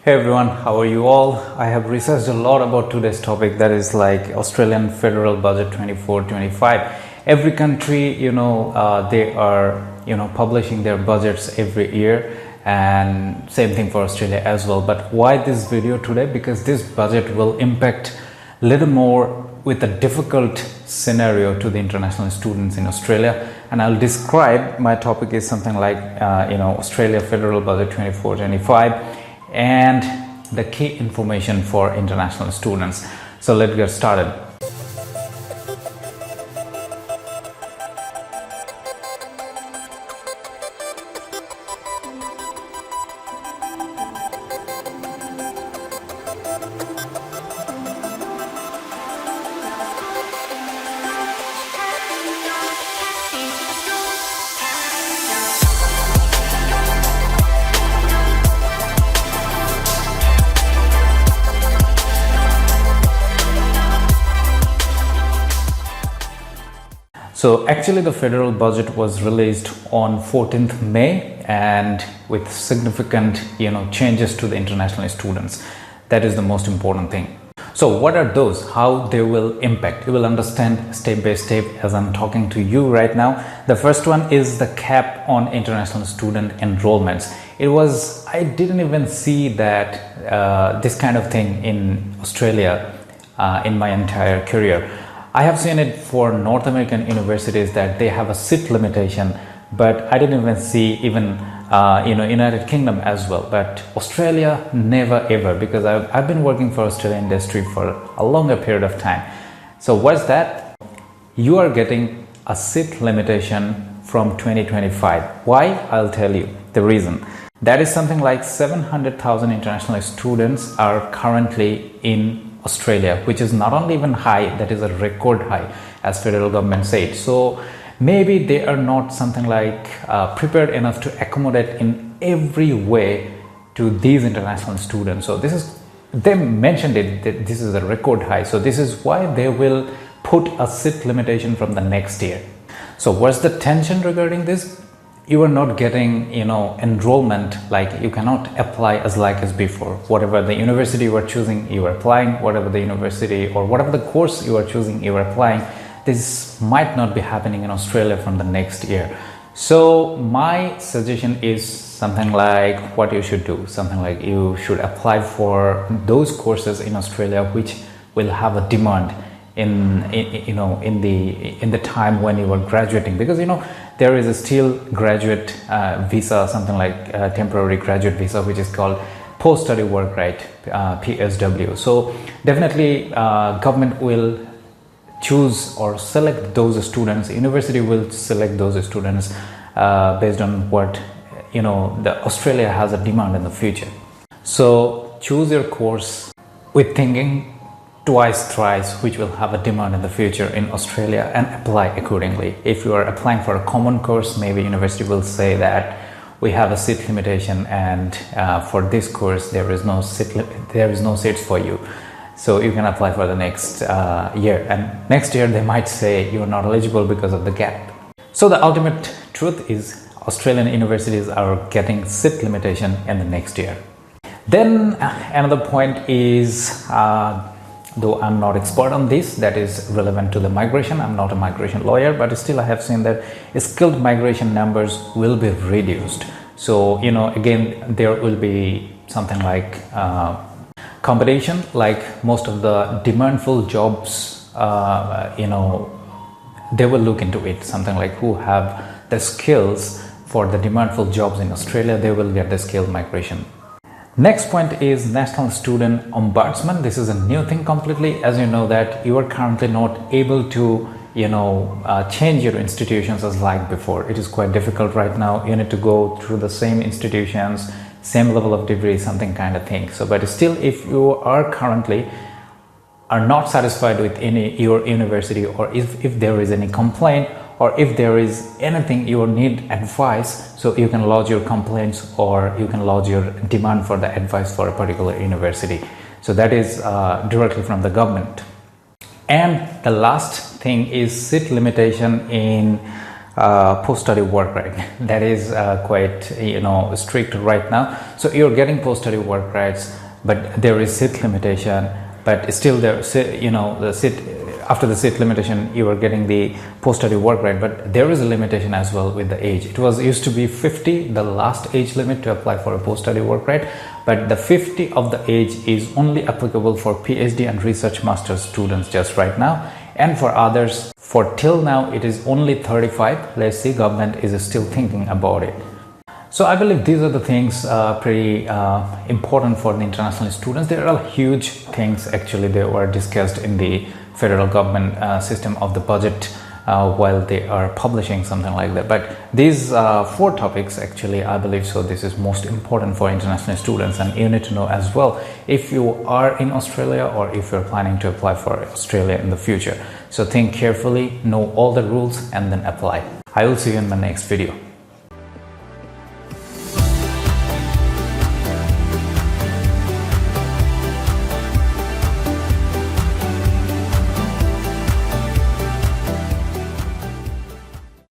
Hey everyone, how are you all? I have researched a lot about today's topic, that is like Australian federal budget 24-25. Every country, they are, publishing their budgets every year, and same thing for Australia as well. But why this video today? Because this budget will impact a little more with a difficult scenario to the international students in Australia, and I'll describe. My topic is something like Australia federal budget 24-25 and the key information for international students. So let's get started. So actually the federal budget was released on 14th May and with significant changes to the international students. That is the most important thing. So what are those? How they will impact? You will understand step by step as I'm talking to you right now. The first one is the cap on international student enrollments. I didn't even see that this kind of thing in Australia in my entire career. I have seen it for North American universities that they have a seat limitation, but I didn't even see even United Kingdom as well. But Australia, never ever, because I've been working for Australian industry for a longer period of time. So what's that? You are getting a seat limitation from 2025. Why? I'll tell you the reason. That is something like 700,000 international students are currently in Australia, which is not only even high, that is a record high, as federal government said. So maybe they are not something like prepared enough to accommodate in every way to these international students. So they mentioned it that this is a record high. So this is why they will put a seat limitation from the next year. So what's the tension regarding this? You are not getting enrollment, like you cannot apply as before. Whatever the university you are choosing, you are applying. Whatever the university or whatever the course you are choosing, you are applying. This might not be happening in Australia from the next year. So my suggestion is something like what you should do. Something like you should apply for those courses in Australia which will have a demand in the time when you are graduating, because there is a still graduate visa, something like temporary graduate visa, which is called post-study work right, PSW. So definitely government will choose or select those students. University will select those students based on what the Australia has a demand in the future. So choose your course with thinking twice, thrice, which will have a demand in the future in Australia, and apply accordingly. If you are applying for a common course, maybe university will say that we have a seat limitation, and for this course there is no seats for you, so you can apply for the next year, and next year they might say you are not eligible because of the gap. So the ultimate truth is Australian universities are getting seat limitation in the next year. Then another point is, though I'm not expert on this, that is relevant to the migration. I'm not a migration lawyer, but still I have seen that skilled migration numbers will be reduced. So again, there will be something like competition, like most of the demandful jobs, they will look into it. Something like who have the skills for the demandful jobs in Australia, they will get the skilled migration. Next point is National Student Ombudsman. This is a new thing completely. As you know that you are currently not able to change your institutions as like before. It is quite difficult right now. You need to go through the same institutions, same level of degree, something kind of thing. So but still, if you are currently not satisfied with your university, or if there is any complaint, or if there is anything you need advice, so you can lodge your complaints or you can lodge your demand for the advice for a particular university. So that is directly from the government. And the last thing is seat limitation in post-study work right. That is quite strict right now. So you're getting post-study work rights, but there is seat limitation. But still, there the seat, after the seat limitation, you are getting the post-study work right. But there is a limitation as well with the age. It was used to be 50, the last age limit to apply for a post-study work right. But the 50 of the age is only applicable for PhD and research master's students just right now. And for others, for till now, it is only 35. Let's see, government is still thinking about it. So I believe these are the things pretty important for the international students. There are huge things actually that were discussed in the federal government system of the budget while they are publishing something like that. But these 4 topics actually, I believe so, this is most important for international students, and you need to know as well if you are in Australia or if you're planning to apply for Australia in the future. So think carefully, know all the rules, and then apply. I will see you in my next video.